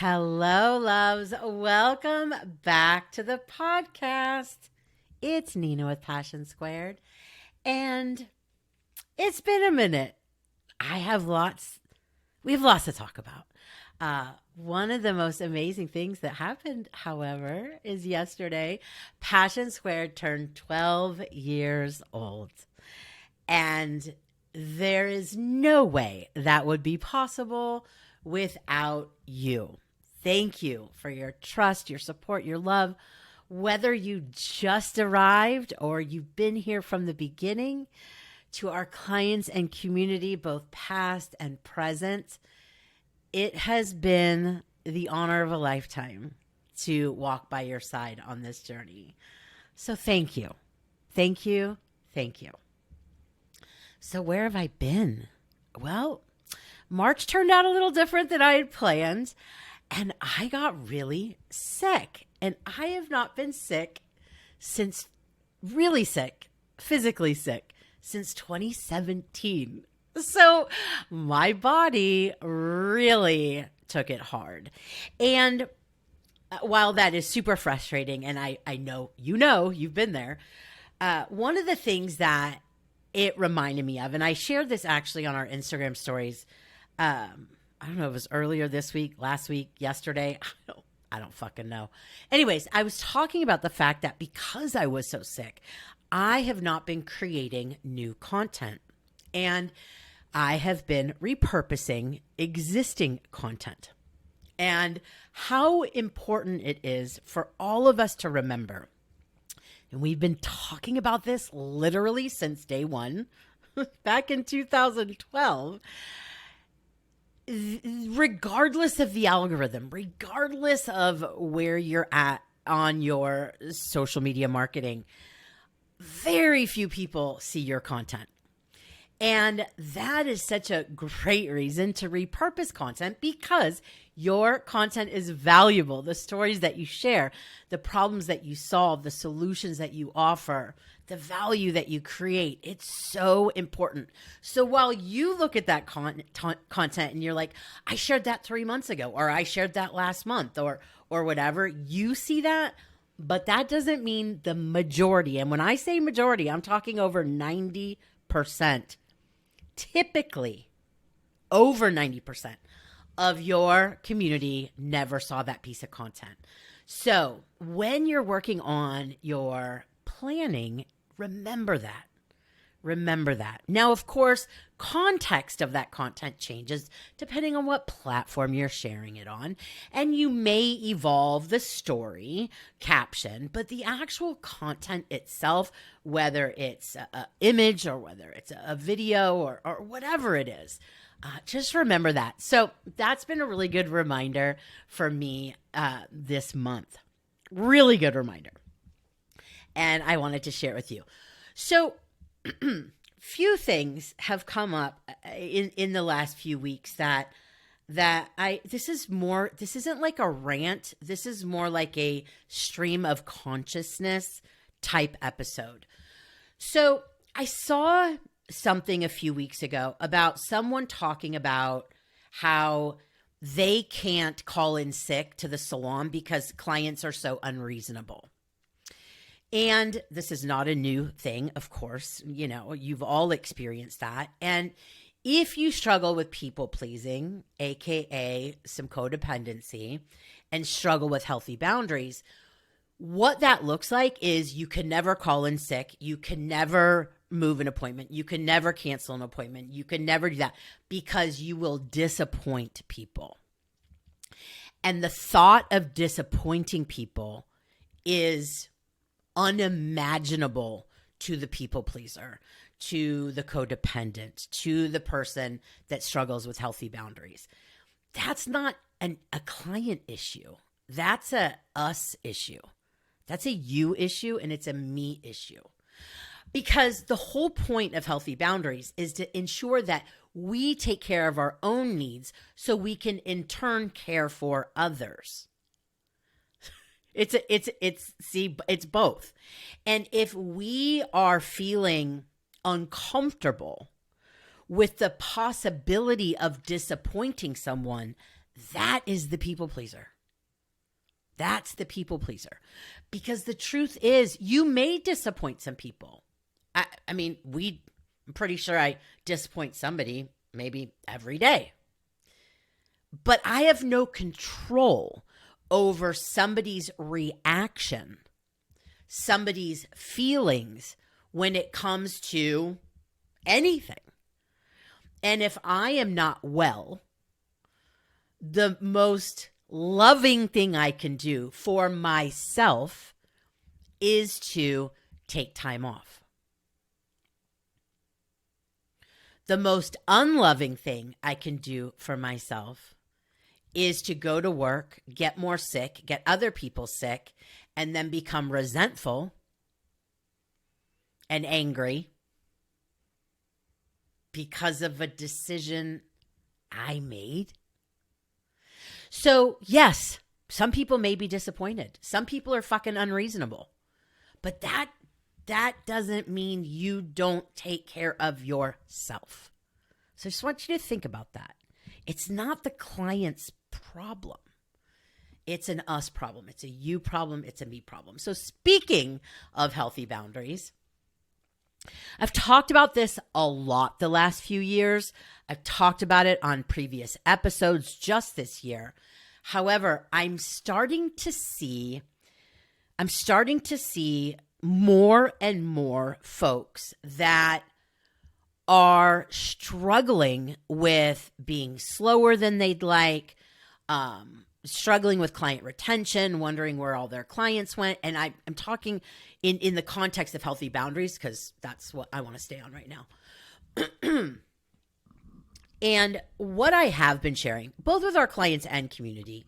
Hello, loves. Welcome back to the podcast. It's Nina with Passion Squared, and it's been a minute. We have lots to talk about. One of the most amazing things that happened, however, is yesterday, Passion Squared turned 12 years old. And there is no way that would be possible without you. Thank you for your trust, your support, your love. Whether you just arrived or you've been here from the beginning, to our clients and community, both past and present, it has been the honor of a lifetime to walk by your side on this journey. So thank you. Thank you. Thank you. So where have I been? Well, March turned out a little different than I had planned, and I got really sick. And I have not been sick since, really sick, physically sick, since 2017. So my body really took it hard. And while that is super frustrating, and I know you've been there, one of the things that it reminded me of, and I shared this actually on our Instagram stories. I don't know if it was earlier this week, last week, yesterday. I don't fucking know. Anyways, I was talking about the fact that because I was so sick, I have not been creating new content. And I have been repurposing existing content. And how important it is for all of us to remember. And we've been talking about this literally since day one, back in 2012. Regardless of the algorithm, regardless of where you're at on your social media marketing, very few people see your content. And that is such a great reason to repurpose content, because your content is valuable. The stories that you share, the problems that you solve, the solutions that you offer, the value that you create, it's so important. So while you look at that content and you're like, I shared that 3 months ago, or I shared that last month, or whatever, you see that, but that doesn't mean the majority. And when I say majority, I'm talking over 90%. Typically, over 90% of your community never saw that piece of content. So when you're working on your planning, remember that. Remember that. Now, of course, context of that content changes depending on what platform you're sharing it on. And you may evolve the story caption, but the actual content itself, whether it's an image or whether it's a video or whatever it is, just remember that. So that's been a really good reminder for me this month. Really good reminder. And I wanted to share it with you. So few things have come up in the last few weeks that this isn't like a rant. This is more like a stream of consciousness type episode. So I saw something a few weeks ago about someone talking about how they can't call in sick to the salon because clients are so unreasonable. And this is not a new thing, of course. You know, you've all experienced that. And if you struggle with people pleasing, AKA some codependency, and struggle with healthy boundaries, what that looks like is you can never call in sick. You can never move an appointment. You can never cancel an appointment. You can never do that because you will disappoint people. And the thought of disappointing people is unimaginable to the people pleaser, to the codependent, to the person that struggles with healthy boundaries. That's not a client issue. That's a us issue. That's a you issue, and it's a me issue. Because the whole point of healthy boundaries is to ensure that we take care of our own needs so we can in turn care for others. It's both. And if we are feeling uncomfortable with the possibility of disappointing someone, that is the people pleaser. That's the people pleaser. Because the truth is, you may disappoint some people. I mean, I'm pretty sure I disappoint somebody maybe every day. But I have no control over somebody's reaction, somebody's feelings when it comes to anything. And if I am not well, the most loving thing I can do for myself is to take time off. The most unloving thing I can do for myself is to go to work, get more sick, get other people sick, and then become resentful and angry because of a decision I made. So, yes, some people may be disappointed. Some people are fucking unreasonable. But that doesn't mean you don't take care of yourself. So I just want you to think about that. It's not the client's problem. It's an us problem. It's a you problem. It's a me problem. So speaking of healthy boundaries, I've talked about this a lot the last few years. I've talked about it on previous episodes just this year. However, I'm starting to see more and more folks that are struggling with being slower than they'd like, struggling with client retention, wondering where all their clients went. And I'm talking in the context of healthy boundaries because that's what I want to stay on right now. And what I have been sharing, both with our clients and community,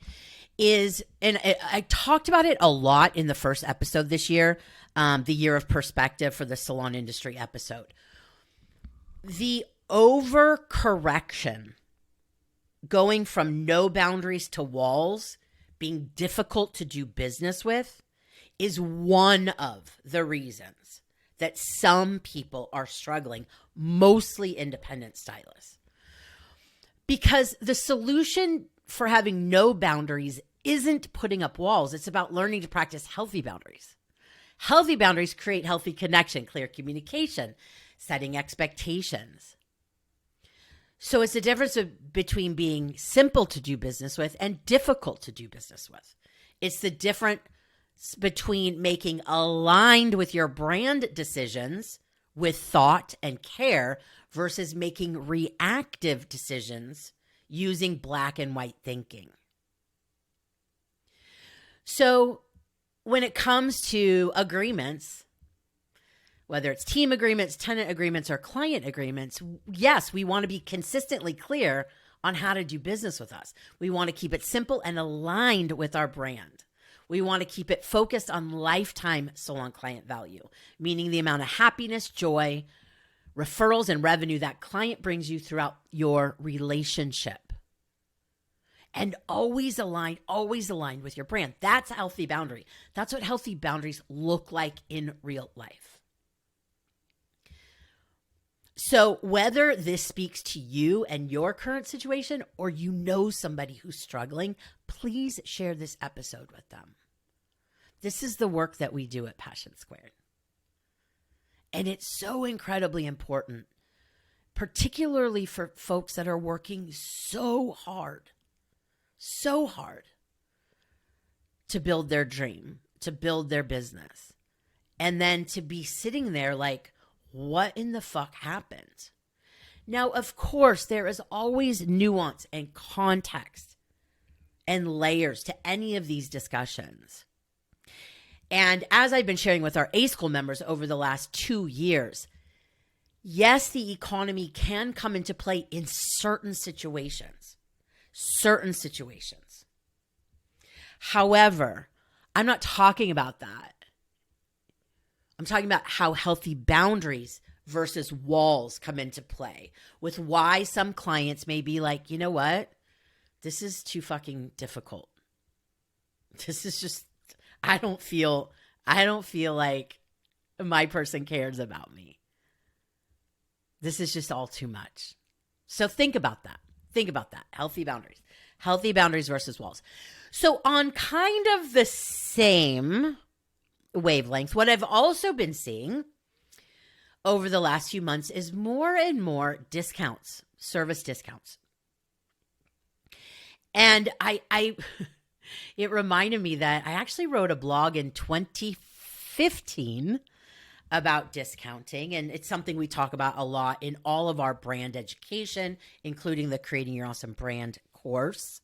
is, and I talked about it a lot in the first episode this year, the year of perspective for the salon industry episode. The overcorrection going from no boundaries to walls, being difficult to do business with, is one of the reasons that some people are struggling, mostly independent stylists. Because the solution for having no boundaries isn't putting up walls. It's about learning to practice healthy boundaries. Healthy boundaries create healthy connection, clear communication, setting expectations. So it's the difference between being simple to do business with and difficult to do business with. It's the difference between making aligned with your brand decisions with thought and care versus making reactive decisions using black and white thinking. So when it comes to agreements, whether it's team agreements, tenant agreements, or client agreements, yes, we want to be consistently clear on how to do business with us. We want to keep it simple and aligned with our brand. We want to keep it focused on lifetime salon client value, meaning the amount of happiness, joy, referrals, and revenue that client brings you throughout your relationship. And always aligned with your brand. That's a healthy boundary. That's what healthy boundaries look like in real life. So whether this speaks to you and your current situation, or you know somebody who's struggling, please share this episode with them. This is the work that we do at Passion Squared. And it's so incredibly important, particularly for folks that are working so hard to build their dream, to build their business, and then to be sitting there like, what in the fuck happened? Now, of course, there is always nuance and context and layers to any of these discussions. And as I've been sharing with our A-School members over the last 2 years, yes, the economy can come into play in certain situations. However, I'm not talking about that. I'm talking about how healthy boundaries versus walls come into play with why some clients may be like, you know what? This is too fucking difficult. This is just, I don't feel like my person cares about me. This is just all too much. So think about that. Healthy boundaries. Healthy boundaries versus walls. So on kind of the same wavelength, what I've also been seeing over the last few months is more and more discounts, service discounts. And I it reminded me that I actually wrote a blog in 2015 about discounting, and it's something we talk about a lot in all of our brand education, including the Creating Your Awesome Brand course.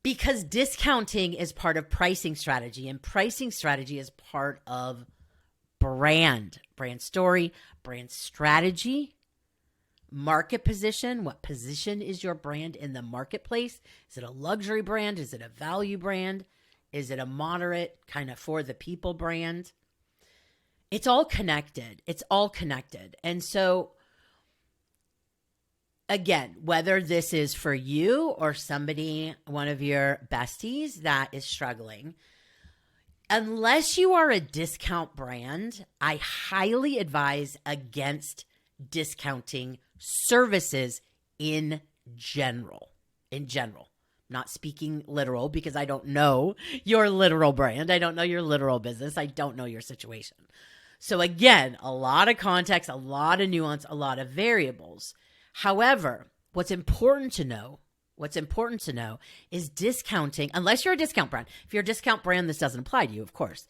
Because discounting is part of pricing strategy, and pricing strategy is part of brand story, brand strategy, market position. What position is your brand in the marketplace? Is it a luxury brand? Is it a value brand? Is it a moderate kind of for the people brand? It's all connected. It's all connected. And so again, whether this is for you or somebody, one of your besties that is struggling, unless you are a discount brand, I highly advise against discounting services in general. Not speaking literal because I don't know your literal brand. I don't know your literal business. I don't know your situation. So again, a lot of context, a lot of nuance, a lot of variables. However, what's important to know is discounting, unless you're a discount brand. If you're a discount brand, this doesn't apply to you, of course.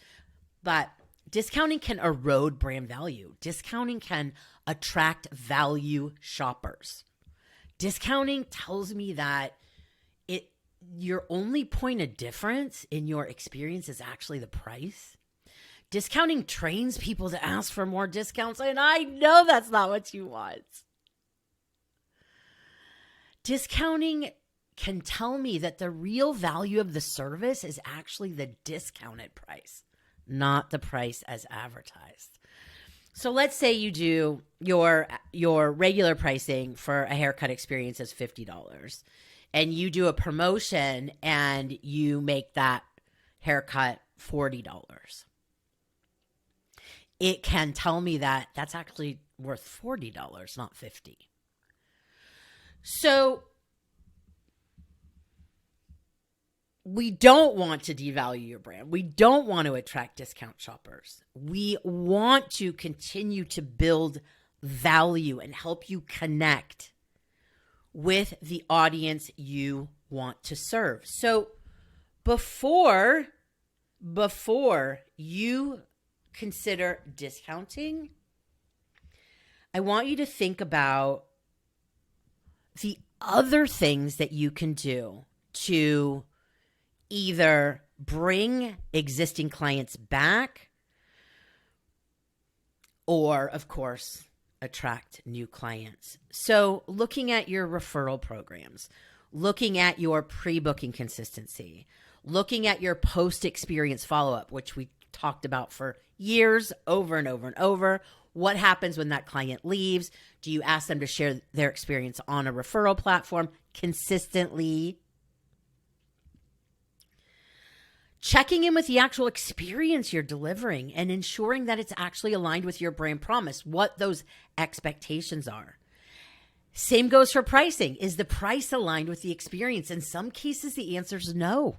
But discounting can erode brand value. Discounting can attract value shoppers. Discounting tells me that your only point of difference in your experience is actually the price. Discounting trains people to ask for more discounts, and I know that's not what you want. Discounting can tell me that the real value of the service is actually the discounted price, not the price as advertised. So let's say you do your regular pricing for a haircut experience is $50, and you do a promotion and you make that haircut $40. It can tell me that that's actually worth $40, not $50. So we don't want to devalue your brand. We don't want to attract discount shoppers. We want to continue to build value and help you connect with the audience you want to serve. So before you consider discounting, I want you to think about the other things that you can do to either bring existing clients back or, of course, attract new clients. So looking at your referral programs, looking at your pre-booking consistency, looking at your post-experience follow-up, which we talked about for years over and over and over. What happens when that client leaves? Do you ask them to share their experience on a referral platform consistently? Checking in with the actual experience you're delivering and ensuring that it's actually aligned with your brand promise, what those expectations are. Same goes for pricing. Is the price aligned with the experience? In some cases, the answer is no.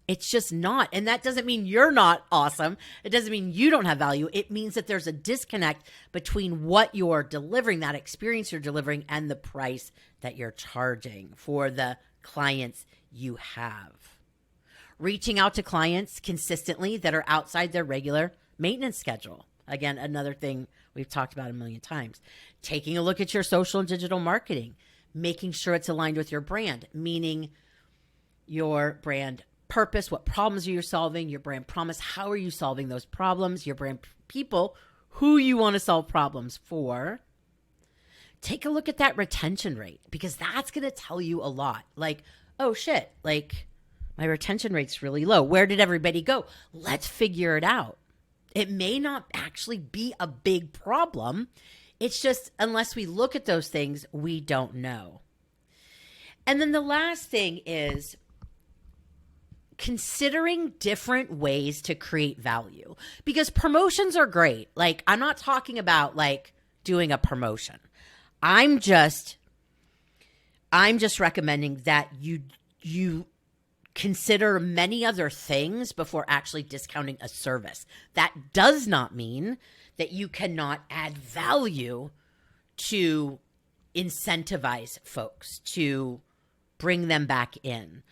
It's just not. And that doesn't mean you're not awesome. It doesn't mean you don't have value. It means that there's a disconnect between what you're delivering, that experience you're delivering, and the price that you're charging for the clients you have. Reaching out to clients consistently that are outside their regular maintenance schedule. Again, another thing we've talked about a million times. Taking a look at your social and digital marketing, making sure it's aligned with your brand, meaning your brand purpose, what problems are you solving, your brand promise, how are you solving those problems, your brand people, who you want to solve problems for. Take a look at that retention rate because that's going to tell you a lot. Like, oh shit, like my retention rate's really low. Where did everybody go? Let's figure it out. It may not actually be a big problem. It's just unless we look at those things, we don't know. And then the last thing is considering different ways to create value because promotions are great. Like, I'm not talking about like doing a promotion. I'm just I'm just recommending that you consider many other things before actually discounting a service. That does not mean that you cannot add value to incentivize folks, to bring them back in,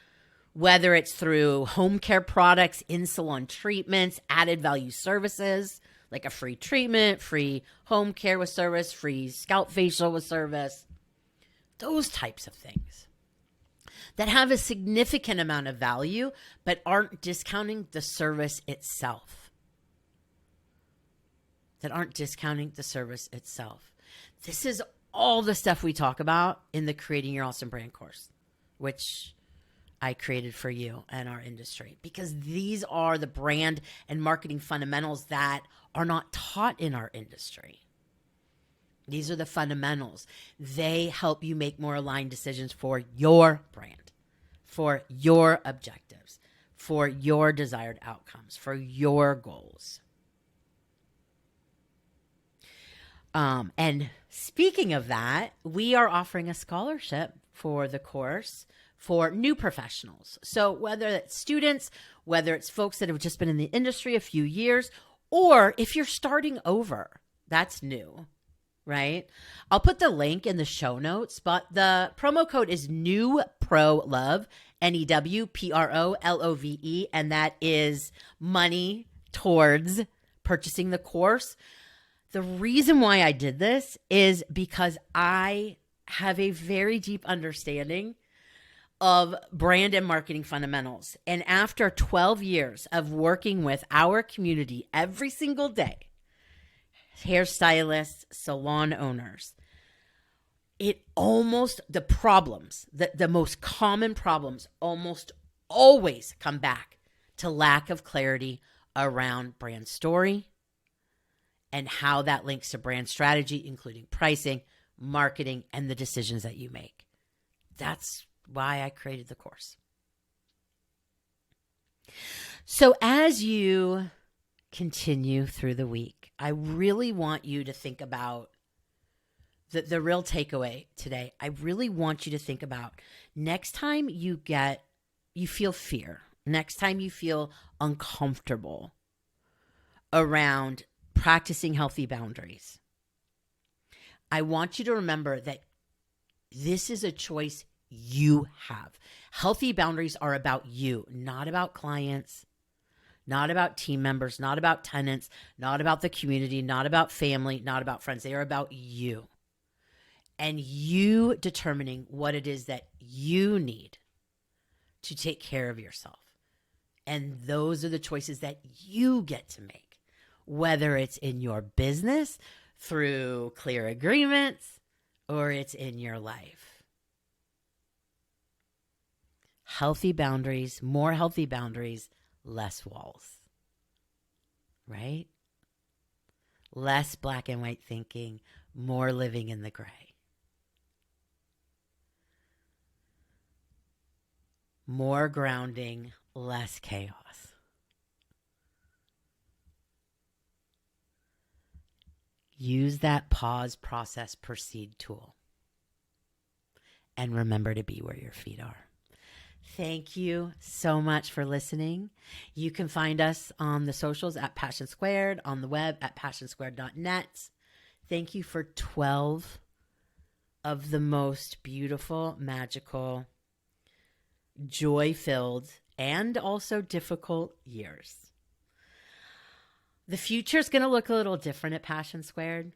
whether it's through home care products, in-salon treatments, added value services, like a free treatment, free home care with service, free scalp facial with service, those types of things that have a significant amount of value, but aren't discounting the service itself. This is all the stuff we talk about in the Creating Your Awesome Brand course, which I created for you and our industry, because these are the brand and marketing fundamentals that are not taught in our industry. These are the fundamentals. They help you make more aligned decisions for your brand, for your objectives, for your desired outcomes, for your goals. And speaking of that, we are offering a scholarship for the course for new professionals. So whether it's students, whether it's folks that have just been in the industry a few years, or if you're starting over, that's new, right? I'll put the link in the show notes, but the promo code is NEWPROLOVE, NEWPROLOVE, and that is money towards purchasing the course. The reason why I did this is because I have a very deep understanding of brand and marketing fundamentals. And after 12 years of working with our community every single day, hairstylists, salon owners, the most common problems almost always come back to lack of clarity around brand story and how that links to brand strategy, including pricing, marketing, and the decisions that you make. That's why I created the course. So as you continue through the week, I really want you to think about the real takeaway today. I really want you to think about next time you feel fear, next time you feel uncomfortable around practicing healthy boundaries, I want you to remember that this is a choice you have. Healthy boundaries are about you, not about clients, not about team members, not about tenants, not about the community, not about family, not about friends. They are about you and you determining what it is that you need to take care of yourself. And those are the choices that you get to make, whether it's in your business through clear agreements or it's in your life. Healthy boundaries, more healthy boundaries, less walls, right? Less black and white thinking, more living in the gray. More grounding, less chaos. Use that pause, process, proceed tool. And remember to be where your feet are. Thank you so much for listening. You can find us on the socials at Passion Squared, on the web at passionsquared.net. Thank you for 12 of the most beautiful, magical, joy-filled, and also difficult years. The future is going to look a little different at Passion Squared,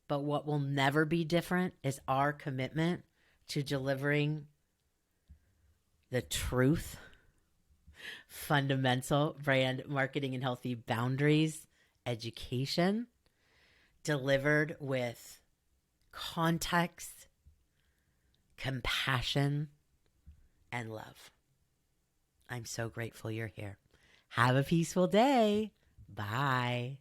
but what will never be different is our commitment to delivering the truth, fundamental brand marketing and healthy boundaries, education, delivered with context, compassion, and love. I'm so grateful you're here. Have a peaceful day. Bye.